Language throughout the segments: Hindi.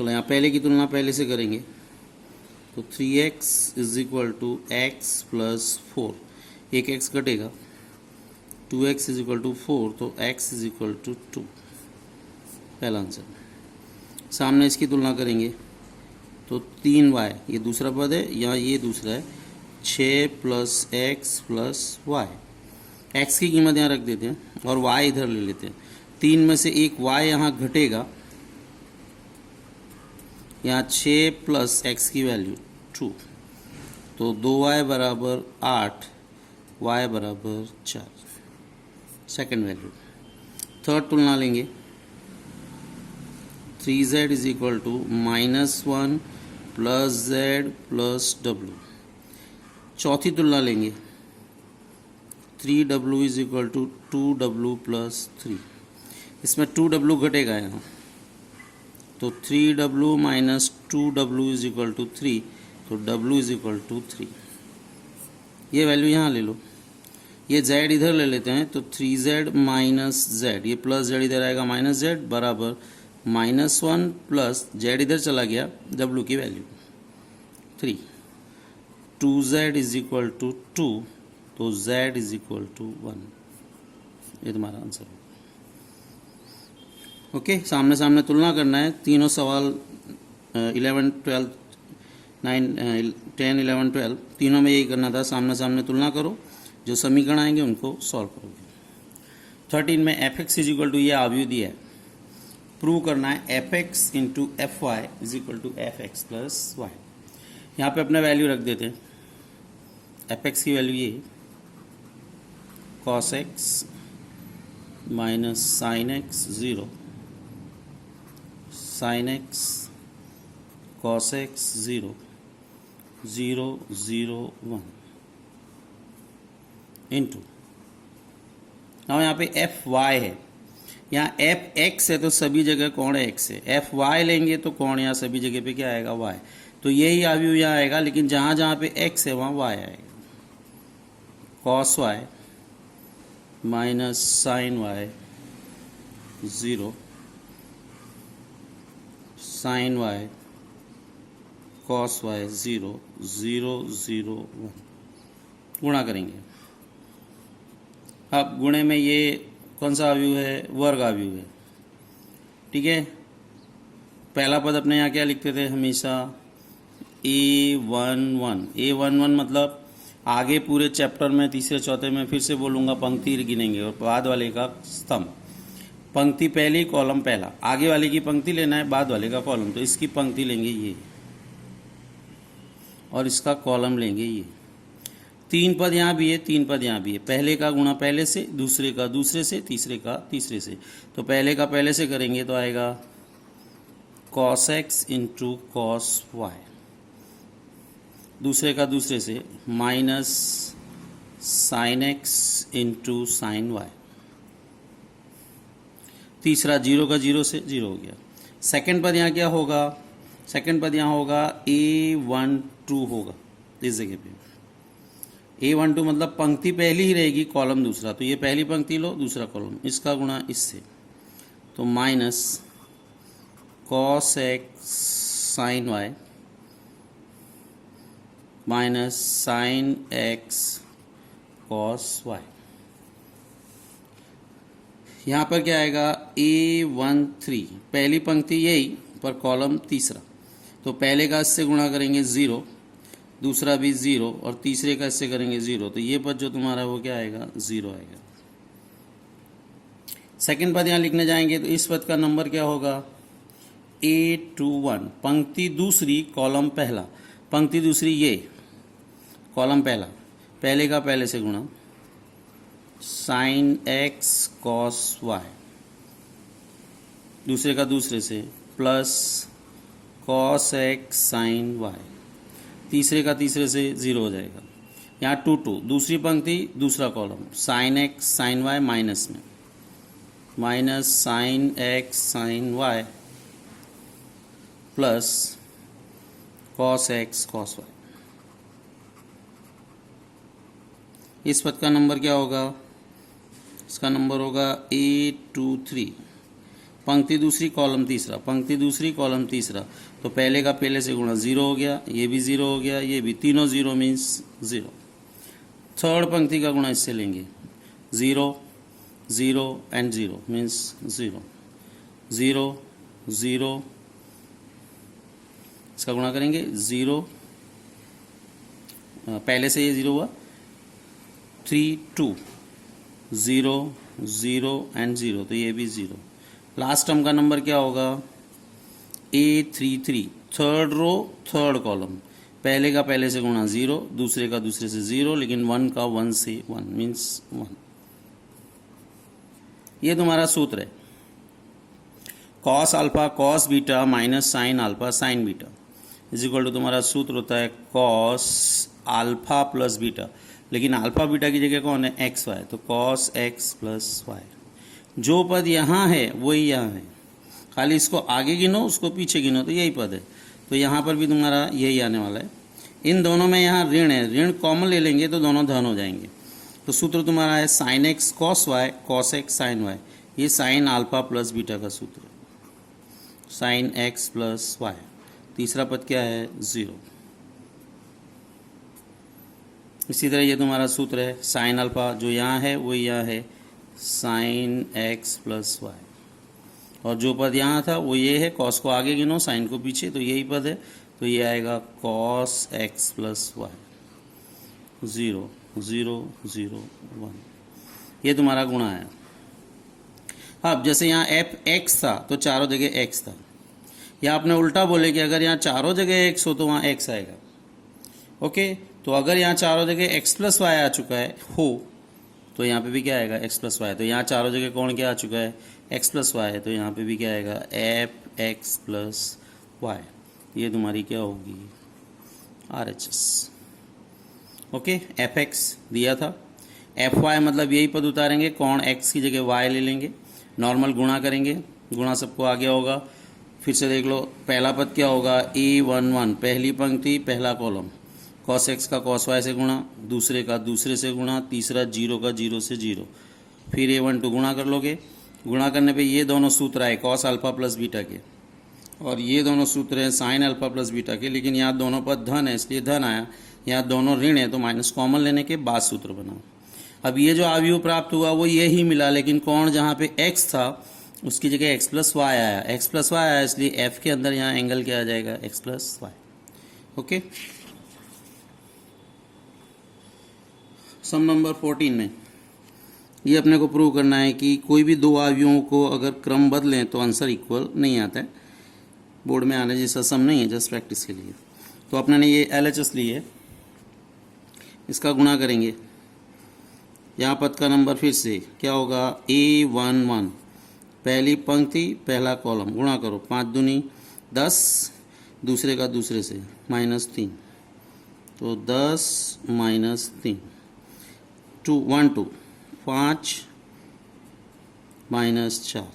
चलो यहाँ पहले की तुलना पहले से करेंगे, तो 3x is equal to X plus 4, एक x घटेगा, 2x इज इक्वल टू 4, तो x इज इक्वल टू 2, पहला आंसर। सामने इसकी तुलना करेंगे तो 3y, ये दूसरा पद है, यहाँ ये दूसरा है, 6 plus X plus Y, X की कीमत यहाँ रख देते हैं और y इधर ले लेते हैं। 3 में से एक y यहाँ घटेगा, यहाँ 6 प्लस एक्स की वैल्यू 2, तो 2y बराबर 8, y बराबर 4, सेकेंड वैल्यू। थर्ड तुलना लेंगे, 3z is equal to -1 plus z plus w। चौथी तुलना लेंगे, 3w is equal to 2w plus 3, इसमें 2w घटेगा यहाँ, तो 3w minus 2w is equal to 3, तो w इज इक्वल टू 3। ये वैल्यू यहाँ ले लो, ये z इधर ले लेते हैं, तो 3z माइनस z, ये प्लस z इधर आएगा माइनस z, बराबर -1 प्लस z इधर चला गया, w की value 3, 2z is equal to 2, तो z इज इक्वल टू 1। ये तुम्हारा आंसर है। ओके, सामने सामने तुलना करना है, तीनों सवाल 11, 12, 9, 10, 11, 12 तीनों में यही करना था, सामने सामने तुलना करो, जो समीकरण आएंगे उनको सॉल्व करोगे। 13 में fx इज इक्वल टू, ये आव्यूह दिया है, प्रूव करना है fx into F Y is equal to F X plus Y. यहाँ पे अपना वैल्यू रख देते हैं, fx की वैल्यू ये cos x minus sine x 0, sine x cos x 0, 0, 0, 1 into, now यहाँ पे एफ वाई है, यहाँ एफ एक्स है तो सभी जगह कौन है एक्स है, एफ वाई लेंगे तो कौन यहाँ सभी जगह पे क्या आएगा वाई, तो यही आव्यूह यहाँ आएगा, लेकिन जहाँ जहाँ पे एक्स है वहाँ वाई आएगा। Cos Y minus sine Y 0, sine Y cos Y 0, 0, 0, 1 गुणा करेंगे। अब गुणे में ये कौन सा आव्यूह है, वर्ग आव्यूह है, ठीक है। पहला पद अपने यहाँ क्या लिखते थे हमेशा, A11 मतलब आगे पूरे चैप्टर में तीसरे चौथे में फिर से बोलूँगा, पंक्ति गिनेंगे और बाद वाले का स्तंभ, पंक्ति पहली कॉलम पहला, आगे वाले की पंक्ति लेना है, बाद वाले का कॉलम, तो इसकी पंक्ति लेंगे ये और इसका कॉलम लेंगे ये। 3 पद यहाँ भी है, 3 पद यहाँ भी है, पहले का गुणा पहले से, दूसरे का दूसरे से, तीसरे का तीसरे से, तो पहले का पहले से करेंगे तो आएगा cos x into cos Y, दूसरे का दूसरे से minus sine X into sine Y, तीसरा 0 का 0 से 0 हो गया। सेकंड पद यहाँ क्या होगा, सेकंड पद यहाँ होगा A12 होगा, इस जगह पे A12 मतलब पंक्ति पहली ही रहेगी, कॉलम दूसरा, तो ये पहली पंक्ति लो, दूसरा कॉलम, इसका गुणा इससे, तो minus cos x sine Y minus sine X cos Y. यहाँ पर क्या आएगा, A13 पहली पंक्ति यही पर कॉलम तीसरा, तो पहले का इससे गुणा करेंगे 0, दूसरा भी 0 और तीसरे का इससे करेंगे 0, तो ये पद जो तुम्हारा वो क्या आएगा, 0 आएगा। सेकंड पद यहाँ लिखने जाएंगे तो इस पद का नंबर क्या होगा, A21 पंक्ति दूसरी कॉलम पहला, पंक्ति दूसरी ये कॉलम पहला, पहले का पहले से गुणा साइन एक्स कॉस वाई, दूसरे का दूसरे से plus cos X sine Y, तीसरे का तीसरे से 0 हो जाएगा। यहाँ 2 2 दूसरी पंक्ति दूसरा column, sine x sine Y minus में, minus sine x sine y plus cos x cos y. इस पद का नंबर क्या होगा, इसका नंबर होगा A23, पंक्ति दूसरी कॉलम तीसरा, पंक्ति दूसरी कॉलम तीसरा, तो पहले का पहले से गुणा 0 हो गया, ये भी 0 हो गया, ये भी, तीनों 0 मीन्स 0। थर्ड पंक्ति का गुणा इससे लेंगे, 0 0 एंड 0 मीन्स 0 0 0, इसका गुणा करेंगे 0, पहले से ये 0 हुआ, 3 2 0 0 एंड 0, तो ये भी 0। लास्ट टर्म का नंबर क्या होगा, A33, third row third column, पहले का पहले से गुणा 0, दूसरे का दूसरे से 0, लेकिन 1 का 1 से 1 मीन्स 1। ये तुम्हारा सूत्र है, cos alpha cos beta minus sine alpha sine beta is equal to, तुम्हारा सूत्र होता है कॉस अल्फा प्लस बीटा, लेकिन अल्फा बीटा की जगह कौन है, एक्स वाई, तो कॉस एक्स प्लस वाई। जो पद यहाँ है वही यहाँ है, खाली इसको आगे गिनो उसको पीछे गिनो तो यही पद है, तो यहाँ पर भी तुम्हारा यही आने वाला है। इन दोनों में यहाँ ऋण है, ऋण कॉमन ले लेंगे तो दोनों धन हो जाएंगे, तो सूत्र तुम्हारा है sine X cos Y cos X sine Y, ये साइन अल्फा प्लस बीटा का सूत्र है, साइन एक्स प्लस वाई। तीसरा पद क्या है, 0। इसी तरह ये तुम्हारा सूत्र है साइन अल्फा, जो यहाँ है वो यहाँ है साइन एक्स प्लस वाई, और जो पद यहाँ था वो ये है, कॉस को आगे गिनो साइन को पीछे, तो यही पद है, तो ये आएगा कॉस एक्स प्लस वाई, 0 0 0 1, ये तुम्हारा गुणा है। अब जैसे यहाँ एफ एक्स था तो चारों जगह एक्स था, या आपने उल्टा बोले कि अगर यहाँ चारों जगह एक्स हो तो वहाँ एक्स आएगा। ओके, तो अगर यहाँ चारों जगह एक्स प्लस वाई आ चुका है हो, तो यहाँ पे भी क्या आएगा, एक्स प्लस वाई। तो यहाँ चारों जगह कौन क्या आ चुका है, एक्स प्लस वाई, तो यहाँ पे भी क्या आएगा, एफ एक्स प्लस वाई। ये तुम्हारी क्या होगी, RHS। ओके, एफ एक्स दिया था, एफ वाई मतलब यही पद उतारेंगे, कौन एक्स की जगह वाई ले लेंगे, नॉर्मल गुणा करेंगे, गुणा सबको आगे होगा। फिर से देख लो, पहला पद क्या होगा, A11, पहली पंक्ति पहला कॉलम, कॉस एक्स का कॉस वाई से गुणा, दूसरे का दूसरे से गुणा, तीसरा 0 का 0 से 0, फिर A12 गुणा कर लोगे, गुणा करने पे ये दोनों सूत्र आए कॉस अल्फा प्लस बीटा के, और ये दोनों सूत्र हैं साइन अल्फा प्लस बीटा के, लेकिन यहाँ दोनों पद धन है इसलिए धन आया, यहाँ दोनों ऋण है तो माइनस कॉमन लेने के बाद सूत्र बना। अब ये जो अवयव प्राप्त हुआ वो ये ही मिला, लेकिन कौन जहाँ पे x था उसकी जगह x प्लस वाई आया, x प्लस वाई आया, इसलिए f के अंदर यहाँ एंगल क्या आ जाएगा, x प्लस वाई। ओके, सम नंबर 14 में ये अपने को प्रूव करना है कि कोई भी दो अवयवों को अगर क्रम बदलें तो आंसर इक्वल नहीं आता है। बोर्ड में आने जैसा सम नहीं है, जस्ट प्रैक्टिस के लिए। तो अपने ने ये LHS ली है, इसका गुणा करेंगे, यहाँ पद का नंबर फिर से क्या होगा, A11, पहली पंक्ति पहला कॉलम, गुणा करो, 5 दूनी 10, दूसरे का दूसरे से -3, तो 10 -3, 2 1 2 5 -4,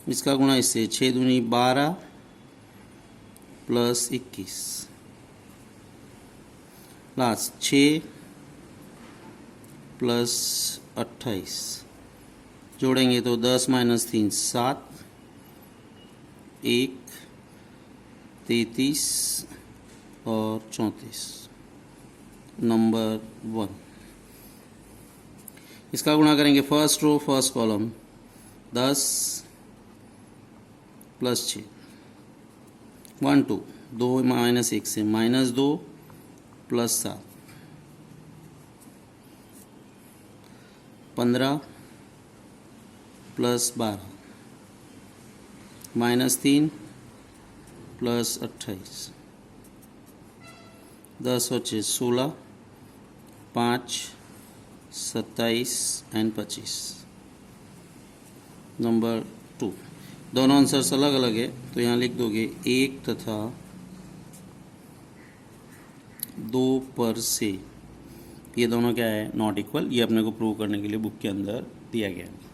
इसका गुणा इससे, 6 दूनी 12 + 21, लास्ट 6 + 28, जोड़ेंगे तो 10 - 3 7, 1 33 और 34, नंबर 1। इसका गुणा करेंगे, फर्स्ट रो फर्स्ट कॉलम, 10 + 6, 1 2 2 -1 से -2 + 7, 15 + 12, -3 + 28, 10 और 6 16, 5 27 एंड 25, नंबर 2। दोनों आंसर्स अलग अलग है तो यहाँ लिख दोगे 1 तथा 2 पर से, ये दोनों क्या है, नॉट इक्वल। ये अपने को प्रूव करने के लिए बुक के अंदर दिया गया है।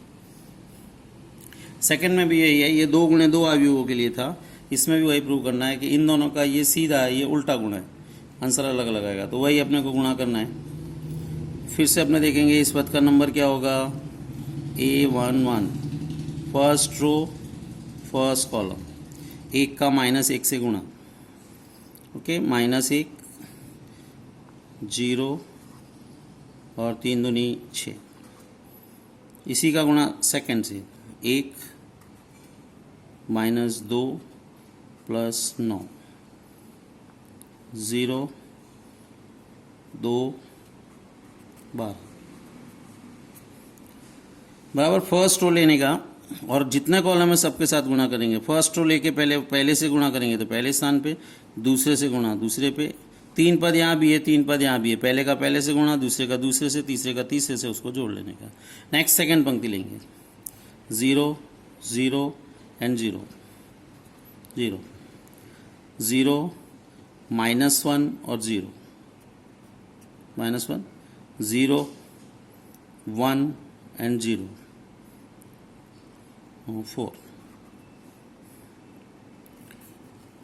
सेकंड में भी यही है, ये 2 गुणे 2 अवयवों के लिए था, इसमें भी वही प्रूव करना है कि इन दोनों का ये सीधा है, ये उल्टा गुणा है, आंसर अलग अलग आएगा, तो वही अपने को गुणा करना है। फिर से अपने देखेंगे इस पद का नंबर क्या होगा, A11, first row first column, 1 का -1 से गुणा, ओके, -1, 0 और 3 दूनी 6, इसी का गुणा सेकंड से, 1 -2 + 9, 0 2 12 बराबर फर्स्ट रो लेने का, और जितने कॉलम है सबके साथ गुणा करेंगे। फर्स्ट रो लेके पहले से गुणा करेंगे तो पहले स्थान पे, दूसरे से गुणा दूसरे पे, 3 पद यहाँ भी है, 3 पद यहाँ भी है, पहले का पहले से गुणा, दूसरे का दूसरे से, तीसरे का तीसरे से, उसको जोड़ लेने का। नेक्स्ट सेकंड पंक्ति लेंगे, 0 0 एंड 0 0 0 -1 और 0 -1 0 1 and 0 4,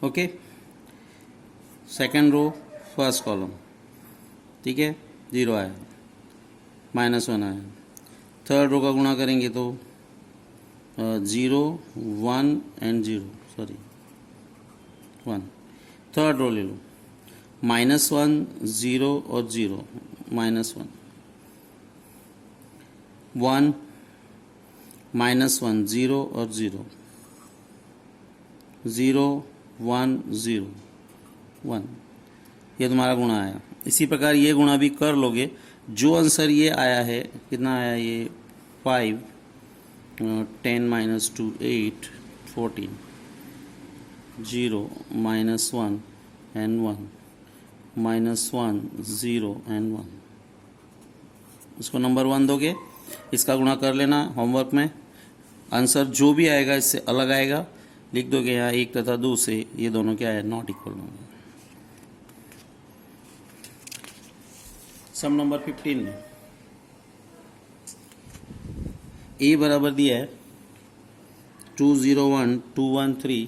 okay. Second row first column, ठीक है, 0 आया, -1 आया। थर्ड रो का गुणा करेंगे तो 0 1 एंड 0, सॉरी 1। थर्ड रो ले लो, -1 0 और 0, -1 1 -1 0 और 0 0 1 0 1, ये तुम्हारा गुणा आया। इसी प्रकार ये गुणा भी कर लोगे। जो आंसर ये आया है, कितना आया ये, 5 10 - 2 8 14 0 -1 and 1 -1 0 and 1, इसको नंबर 1 दोगे, इसका गुणा कर लेना होमवर्क में। आंसर जो भी आएगा इससे अलग आएगा, लिख दोगे यहाँ 1 तथा 2 से ये दोनों क्या है, नॉट इक्वल होंगे। सम नंबर 15 में ए बराबर दिया है 201 213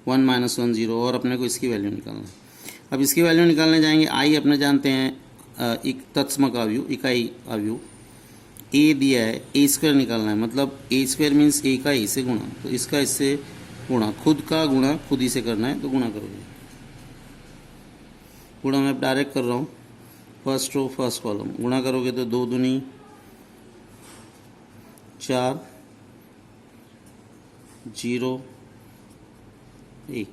1 -1 0, और अपने को इसकी वैल्यू निकालना है। अब इसकी वैल्यू निकालने जाएंगे। आई अपने जानते हैं एक तत्समक अवयव, इकाई अवयव। ए दिया है, ए स्क्वायर निकालना है, मतलब ए स्क्वायर मीन्स ए का ए से गुणा, तो इसका इससे गुणा, खुद का गुणा खुद ही से करना है, तो गुणा करोगे। गुणा मैं डायरेक्ट कर रहा हूँ, फर्स्ट रो फर्स्ट कॉलम, गुणा करोगे तो 2 दूनी 4 0 1,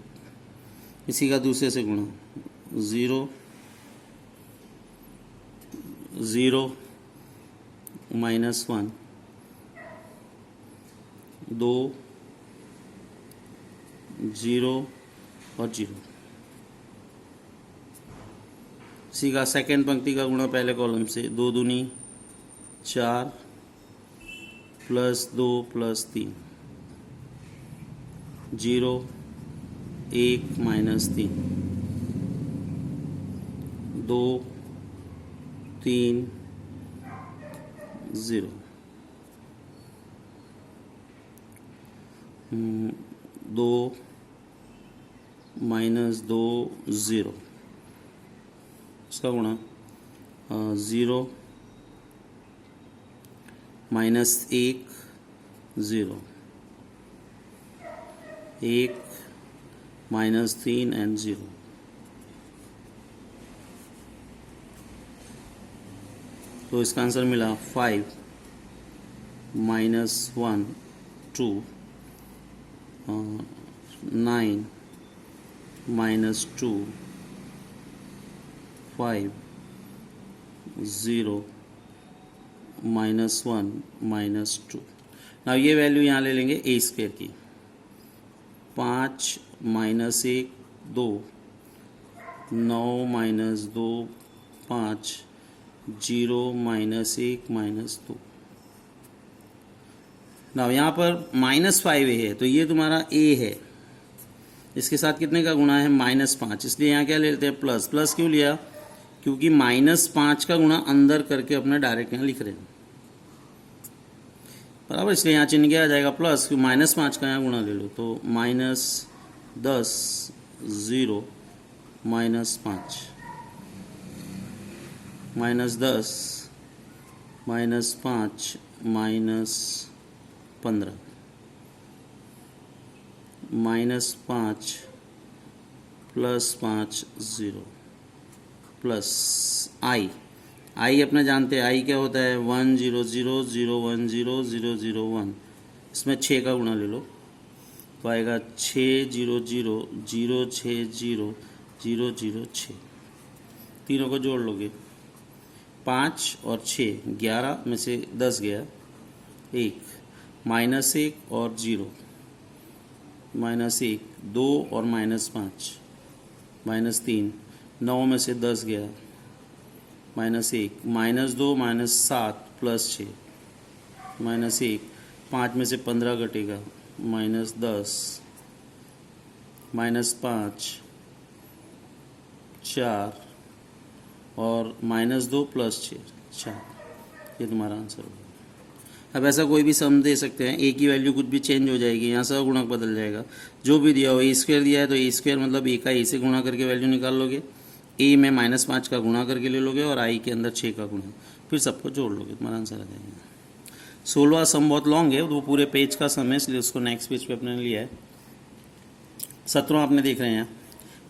इसी का दूसरे से गुणा, 0 0 -1 2 0 और 0, इसी का सेकेंड पंक्ति का गुणा पहले कॉलम से, 2 दूनी 4 +2 +3 0 1 -3 2 3 0 2 -2 0, इसका गुणा 0 -1 0 1 -3 एंड 0, तो इसका आंसर मिला 5 -1 2 9 -2 5 0 -1 -2। ना ये वैल्यू यहाँ ले लेंगे ए स्क्वायर की, 5 -1 2 9 -2 5 0 -1 -2। ना यहाँ पर -5 है, तो ये तुम्हारा ए है, इसके साथ कितने का गुणा है, -5, इसलिए यहाँ क्या ले लेते हैं, प्लस। प्लस क्यों लिया, क्योंकि -5 का गुणा अंदर करके अपने डायरेक्ट यहाँ लिख रहे हैं, बराबर, इसलिए यहाँ चिन्ह क्या आ जाएगा, प्लस, क्योंकि -5 का यहाँ गुणा ले लो, तो -10 0 -5 -10 -5 15 -5 +5 0 प्लस आई अपने जानते हैं आई क्या होता है 1 0 0 0 1 0 0 0 1। इसमें 6 का गुणा ले लो तो आएगा 6 0 0 0 6 0 0 0 6। तीनों को जोड़ लोगे 5 और 6 11 में से 10 गया 1 -1 और 0 -1 2 और -5 -3 9 में से 10 गया -1 -2 -7 +6 -1 5 में से 15 घटेगा -10 -5 4 और -2 +6 4। ये तुम्हारा आंसर होगा। अब ऐसा कोई भी सम दे सकते हैं, ए की वैल्यू कुछ भी चेंज हो जाएगी, यहाँ से गुणक बदल जाएगा। जो भी दिया हो ए स्क्वायर दिया है तो ए स्क्वायर मतलब ए का ए से गुणा करके वैल्यू निकाल लोगे, ए में -5 का गुणा करके ले लोगे और आई के अंदर 6 का गुणा, फिर सबको जोड़ लोगे, तुम्हारा आंसर आ जाएगा। 16वां सम बहुत लॉन्ग है, वो पूरे पेज का सम है, इसलिए उसको नेक्स्ट पेज पे अपने लिया है। 17वां आपने देख रहे हैं,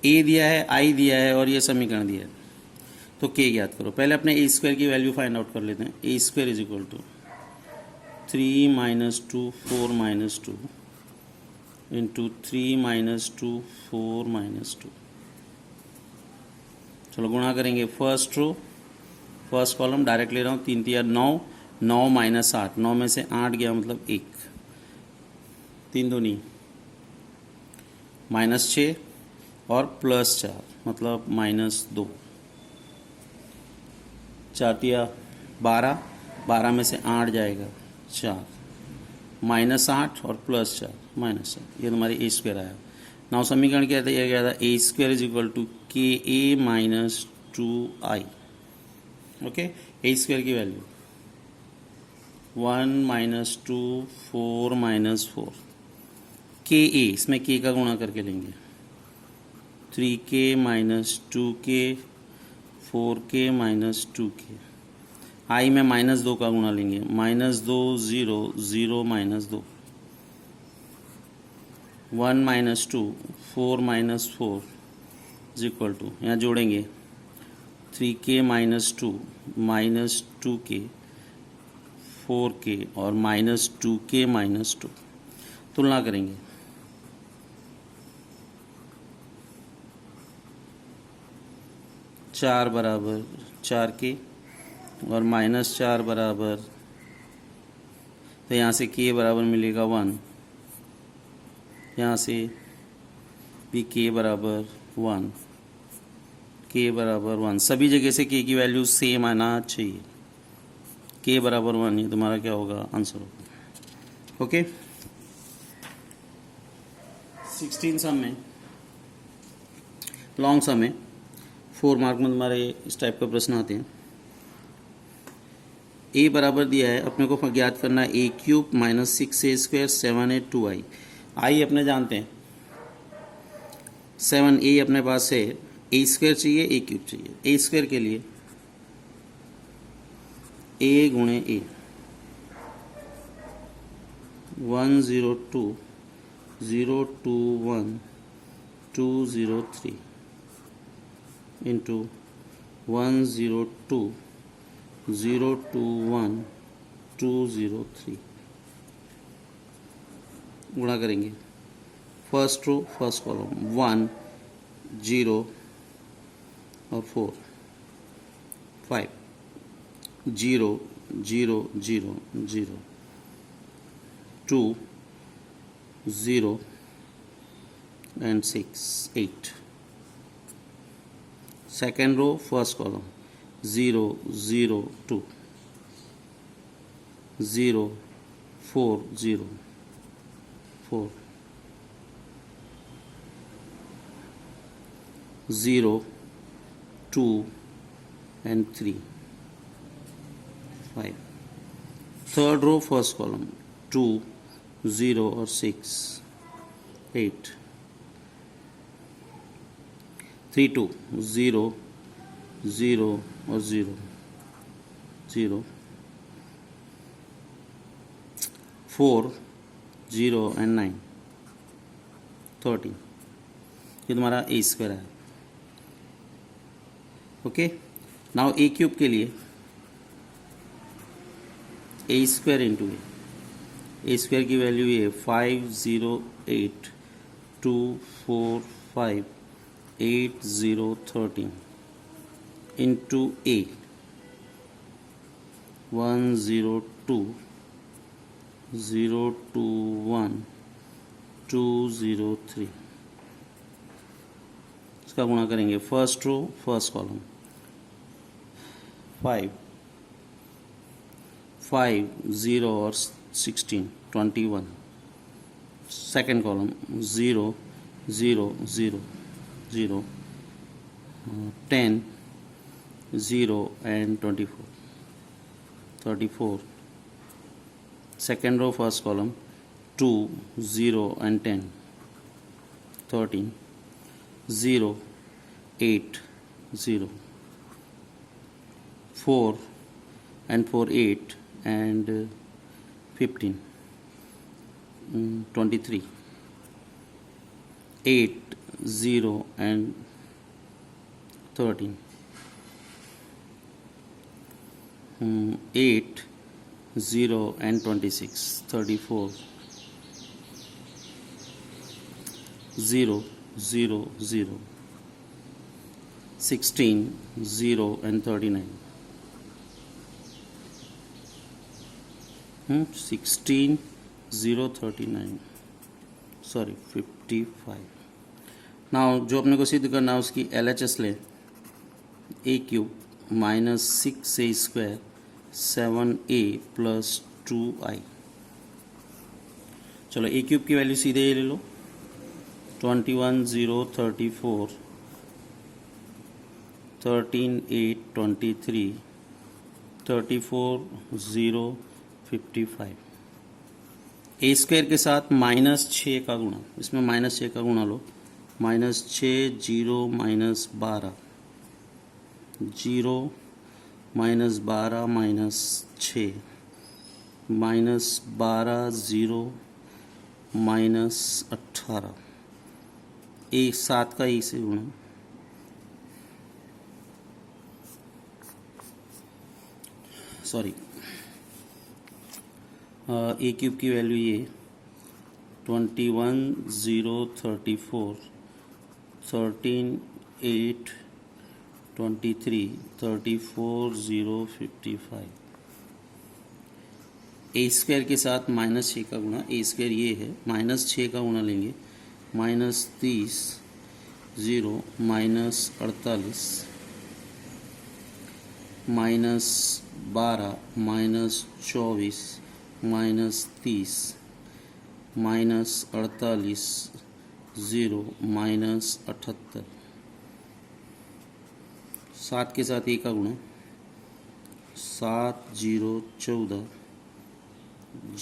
ए दिया है, आई दिया है और ये समीकरण दिया है, तो के ज्ञात करो। पहले अपने ए स्क्वायर की वैल्यू फाइंड आउट कर लेते हैं। A square is equal to 3 - 2 4 - 2 into 3 - 2 4 - 2। चलो गुणा करेंगे, first row first column direct ले रहा हूँ, 3 3 9 9 -8 9 में से 8 गया मतलब 1 3 दूनी -6 और +4 मतलब -2 4 3 12 12 में से 8 जाएगा 4 -8 और +4 -4। ये तुम्हारी ए स्क्वायर आया। नाउ समीकरण क्या था, ये क्या था, ए स्क्वायर इज इक्वल टू के ए -2i। ओके, ए स्क्वायर की वैल्यू 1 - 2 4 -4 के ए, इसमें के का गुणा करके लेंगे 3k - 2k 4k - 2k। आई में -2 का गुणा लेंगे, -2 0 0 -2 1 - 2 4 -4 इज इक्वल टू, यहाँ जोड़ेंगे 3k - 2 -2k 4k और -2k -2। तुलना करेंगे, चार बराबर 4k और -4 बराबर, तो यहाँ से k बराबर मिलेगा 1, यहाँ से भी k बराबर 1, k बराबर 1, सभी जगह से k की वैल्यू सेम आना चाहिए। k बराबर 1, ये तुम्हारा क्या होगा, आंसर होगा। ओके, 16 सम में लॉन्ग सम में 4 मार्क में तुम्हारे इस टाइप का प्रश्न आते हैं। ए बराबर दिया है, अपने को ज्ञात करना है a³ - 6a² 7a 2i। आई अपने जानते हैं 7a अपने पास है, a² चाहिए a³ चाहिए। a² के लिए a गुणे a 1 0 2 0 2 1 2 0 3 इंटू 1 0 2 0 2 1 2 0 3। गुणा करेंगे, फर्स्ट रो फर्स्ट कॉलम 1 0 और 4 5 0 0 0 0 2 0 and 6 8। second row first column 0 0 2 0 4 0 4 0 2 and 3 5। third row first column 2 0 or 6 8 3 2 0 0 or 0 0 4 0 and 9 13, ये तुम्हारा ए स्क्वायर है। ओके, नाउ ए क्यूब के लिए ए स्क्वायर इंटू ए स्क्वायर की वैल्यू ये 5 0 8 2 4 5 8 0 13 इंटू ए 1 0 2 0 2 1 2 0 3, इसका गुणा करेंगे फर्स्ट रो फर्स्ट कॉलम 5 5 0 और 16 21, second column 0 0 0 0 10 0 and 24 34, second row first column 2 0 and 10 13 0 8 0 4 and 4 8 and 15 23 8 0 and 13 8 0 and 26 34 0 0 0 16 0 and 39 16 0 39 sorry 55। Now जो अपने को सिद्ध करना है उसकी LHS ले, A cube minus 6a square 7a plus 2i। चलो ए क्यूब की वैल्यू सीधे ये ले लो 21 0 34 13 8 23 34 0 55। ए स्क्वायर के साथ माइनस 6 का गुणा, इसमें माइनस 6 का गुणा लो, minus 6 0 minus 12 0 minus 12 minus 6 minus 12 0 minus 18, A 7 का ए से गुणा सॉरी ए क्यूब की वैल्यू ये 21 0 34 13 8 23 34 0 55। ए स्क्वायर के साथ माइनस 6 का गुणा, ए स्क्वायर ये है, माइनस 6 का गुणा लेंगे, minus 30 0 minus 48 minus 12 minus 24 minus 30 minus 48 0 minus 78, 7 के साथ ए का गुणा 7 0 14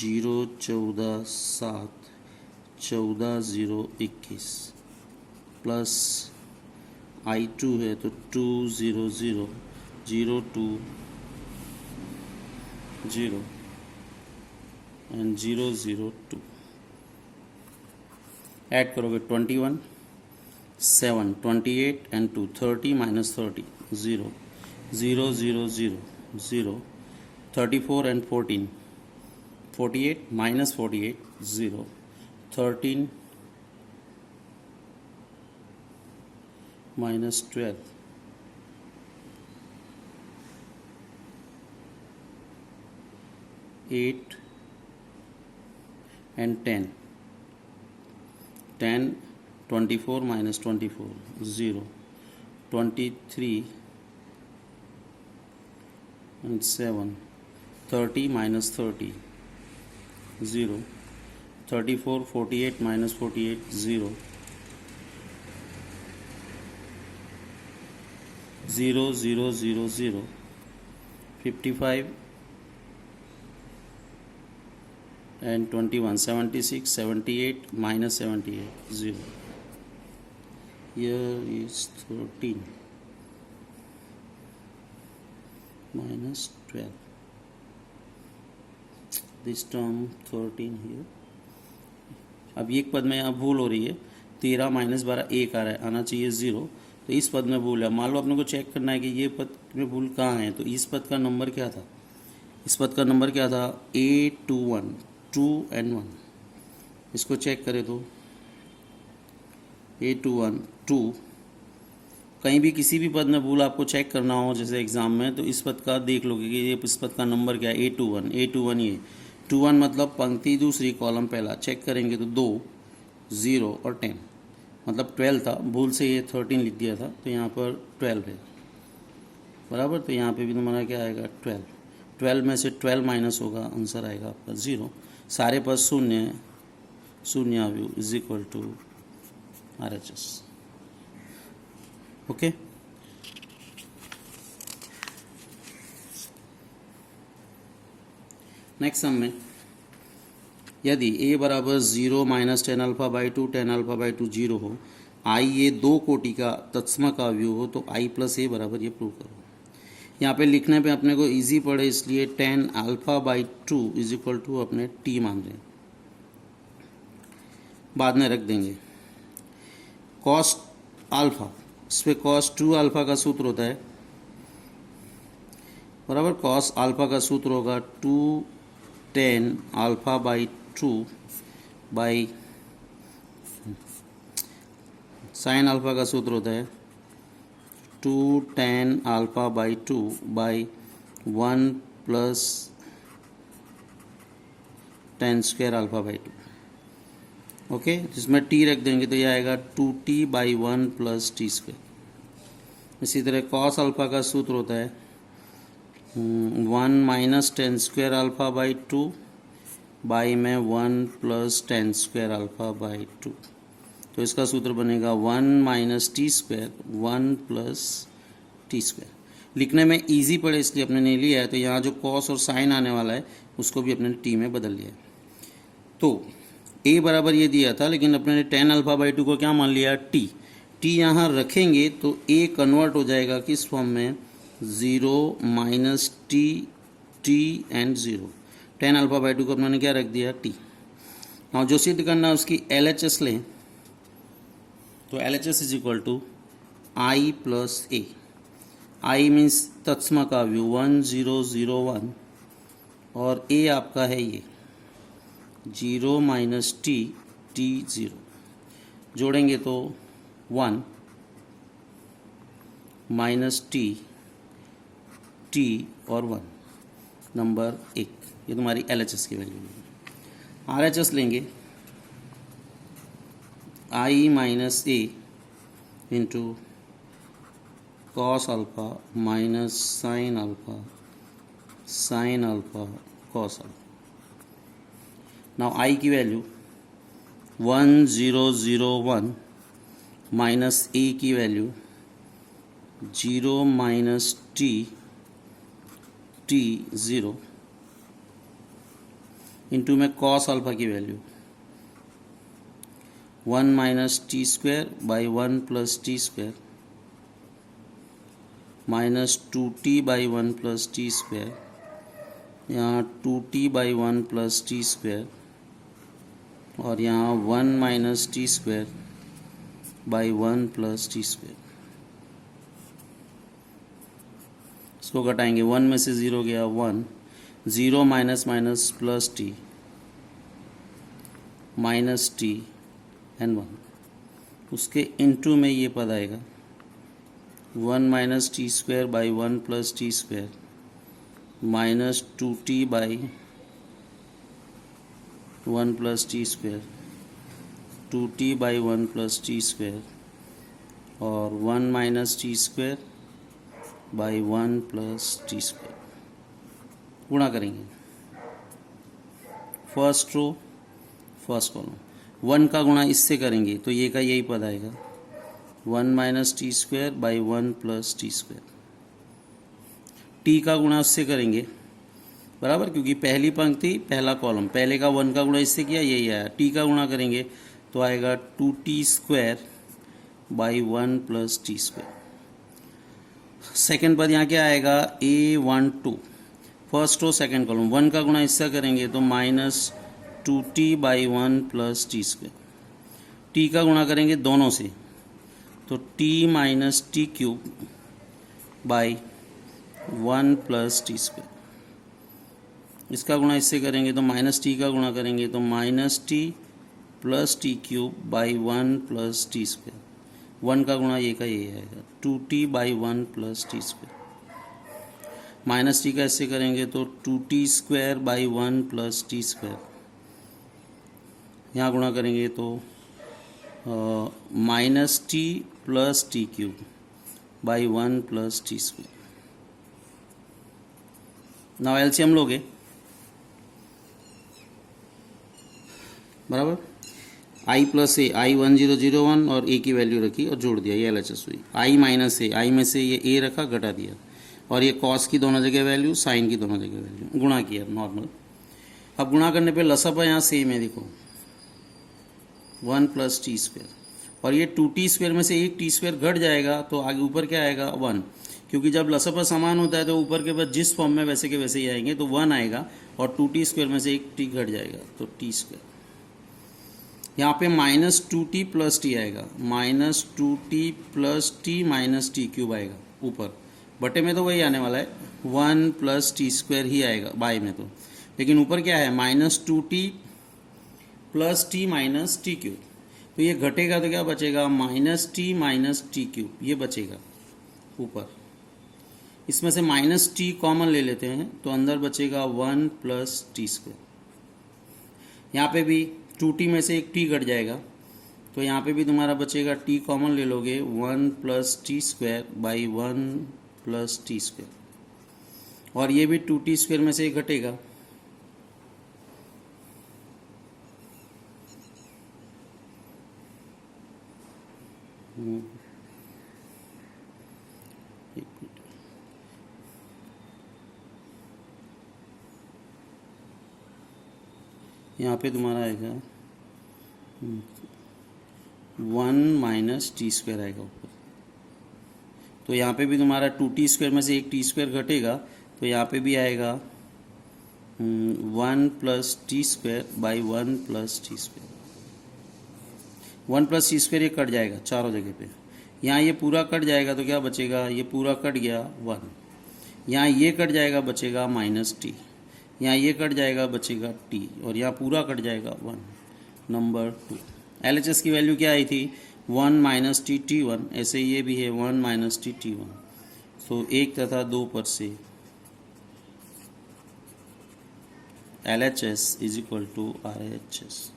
0 14 7 14 0 21 प्लस I2 है तो 2 0 0 0 2 0 and 0 0 2। ऐड करोगे 21 7 28 and 2 30 minus 30 0 0 0 0 0 34 and 14 48 minus 48 0 13 minus 12 8 and 10 10 24 minus 24 0 23 and 7 30 minus 30 0 34 48 minus 48 0 0 0 0 0 55 and 21 76 78 minus 78 0, here is 13 minus 12 this term 13 here. अब एक पद में यहाँ भूल हो रही है, 13 माइनस 12 1 आ रहा है, आना चाहिए 0, तो इस पद में भूल है। मान लो अपने को चेक करना है कि ये पद में भूल कहाँ है, तो इस पद का नंबर क्या था, इस पद का नंबर क्या था A21, 2 and 1। इसको चेक करें तो A21 2, कहीं भी किसी भी पद में भूल आपको चेक करना हो जैसे एग्जाम में, तो इस पद का देख लोगे कि ये इस पद का नंबर क्या है A21, ये 21 मतलब पंक्ति दूसरी कॉलम पहला, चेक करेंगे तो 2 0 और 10 मतलब 12 था, भूल से ये 13 लिख दिया था, तो यहाँ पर 12 है बराबर। तो यहाँ पे भी तुम्हारा क्या आएगा 12, 12 में से 12 माइनस होगा, आंसर आएगा आपका 0। सारे पद शून्य है, शून्याव्यू is equal to RHS। Okay, next sum में यदि a बराबर 0 minus 10 alpha by 2 10 alpha by 2 0 हो, i ये दो कोटि का तत्समक अवयव हो, तो i प्लस a बराबर ये प्रूव करो। यहाँ पे लिखने पे अपने को इजी पड़े इसलिए 10 alpha by 2 is equal to अपने t मान रहे हैं, बाद में रख देंगे। कॉस अल्फा, इस पर कॉस 2 अल्फा का सूत्र होता है बराबर, कॉस अल्फा का सूत्र होगा 2 10 alpha by 2 by sine alpha का सूत्र होता है 2 10 alpha by 2 by 1 plus 10 square alpha by 2। Okay, जिसमें टी रख देंगे तो यह आएगा 2t by 1 plus T square. इसी तरह कॉस अल्फा का सूत्र होता है 1 minus 10 square alpha by 2 by में 1 प्लस 10 स्क्वायर अल्फा बाई 2, तो इसका सूत्र बनेगा 1 minus T square 1 plus T square. लिखने में इजी पड़े इसलिए अपने ने लिया है, तो यहाँ जो कॉस और साइन आने वाला है उसको भी अपने ने टी में बदल लिया है। तो a बराबर ये दिया था, लेकिन अपने ने 10 अल्फा बाई 2 को क्या मान लिया t, t यहाँ रखेंगे तो a कन्वर्ट हो जाएगा किस फॉर्म में 0 minus T T and 0। 10 alpha by 2 को अपने ने क्या रख दिया t। और जो सिद्ध करना है उसकी LHS लें, तो LHS is equal to I plus a। I means तत्सम का व्यू 1 0 0 1 और a आपका है ये 0 माइनस टी टी 0, जोड़ेंगे तो 1 माइनस टी टी और 1 नंबर 1, ये तुम्हारी LHS की वैल्यू है। RHS लेंगे I minus a into cos alpha minus sine alpha cos alpha. Now I की वैल्यू 1 0 0 1 माइनस a की value 0 minus T T 0 into में कॉस अल्फा की value 1 minus T square by 1 plus T square minus 2t by 1 plus T square, यहाँ 2t by 1 plus T square और यहाँ 1 minus T square by 1 plus T square. इसको घटाएंगे, 1 में से 0 गया 1, 0 minus minus plus T minus T and 1, उसके इनटू में ये पद आएगा 1 minus T square by 1 plus T square minus 2t by 1 plus T square 2t by 1 plus T square और 1 minus T square by 1 plus T square. गुणा करेंगे, फर्स्ट रो फर्स्ट कॉलम, 1 का गुणा इससे करेंगे तो ये का यही पद आएगा 1 minus T square by 1 plus T square. T का गुणा उससे करेंगे बराबर, क्योंकि पहली पंक्ति पहला कॉलम, पहले का 1 का गुणा इससे किया यही आया। टी का गुणा करेंगे तो आएगा 2t square by 1 plus T square. Second पद यहाँ क्या आएगा A12, first row second column, 1 का गुणा इससे करेंगे तो -2t/1 + t²। t का गुणा करेंगे दोनों से तो t-t³/1 + t²। इसका गुणा इससे करेंगे तो -t का गुणा करेंगे तो -t + t³/1 + t²। 1 का गुणा ये का ये आएगा 2t/1 + t²। -t का इससे करेंगे तो 2t²/1 + t²। यहाँ गुणा करेंगे तो -t + t³/1 + t²। Now LCM लोगे बराबर, i + a, i 1001 और a की वैल्यू रखी और जोड़ दिया, ये LHS हुई। i - a, i में से ये a रखा घटा दिया, और ये cos की दोनों जगह वैल्यू, साइन की दोनों जगह वैल्यू, गुणा किया नॉर्मल। अब गुणा करने पे लसअप यहाँ सेम है, देखो 1 + t², और ये 2t² में से एक t² घट जाएगा तो आगे ऊपर क्या आएगा 1, क्योंकि जब लसअप समान होता है तो ऊपर के बाद जिस फॉर्म में वैसे के वैसे ही आएंगे, तो 1 आएगा और 2t² में से एक t घट जाएगा तो t²। यहाँ पे -2t + t आएगा, -2t + t - t³ आएगा ऊपर, बटे में तो वही आने वाला है 1 + t² ही आएगा बाय में तो, लेकिन ऊपर क्या है -2t + t - t³। तो ये घटेगा तो क्या बचेगा -t - t³, ये बचेगा ऊपर। इसमें से -t कॉमन ले लेते हैं तो अंदर बचेगा 1 + t²। यहाँ पे भी 2t में से एक t घट जाएगा तो यहाँ पे भी तुम्हारा बचेगा, t कॉमन ले लोगे 1 + t²/1 + t², और ये भी 2t² में से एक घटेगा यहाँ पे तुम्हारा आएगा 1 - t² आएगा ऊपर। तो यहाँ पे भी तुम्हारा 2t² में से एक t² घटेगा तो यहाँ पे भी आएगा 1 + t²/1 + t²। 1 + t² ये कट जाएगा चारों जगह पे, यहाँ ये पूरा कट जाएगा तो क्या बचेगा, ये पूरा कट गया 1, यहाँ ये कट जाएगा बचेगा -t, यहाँ ये कट जाएगा बचेगा t, और यहाँ पूरा कट जाएगा 1। नंबर 2 LHS की वैल्यू क्या आई थी 1 - t t1, ऐसे ये भी है 1 - t t1। तो 1 तथा 2 पर से LHS = RHS।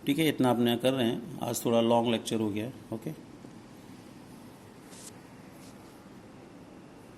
ठीक है, इतना अपने कर रहे हैं, आज थोड़ा लॉन्ग लेक्चर हो गया। ओके।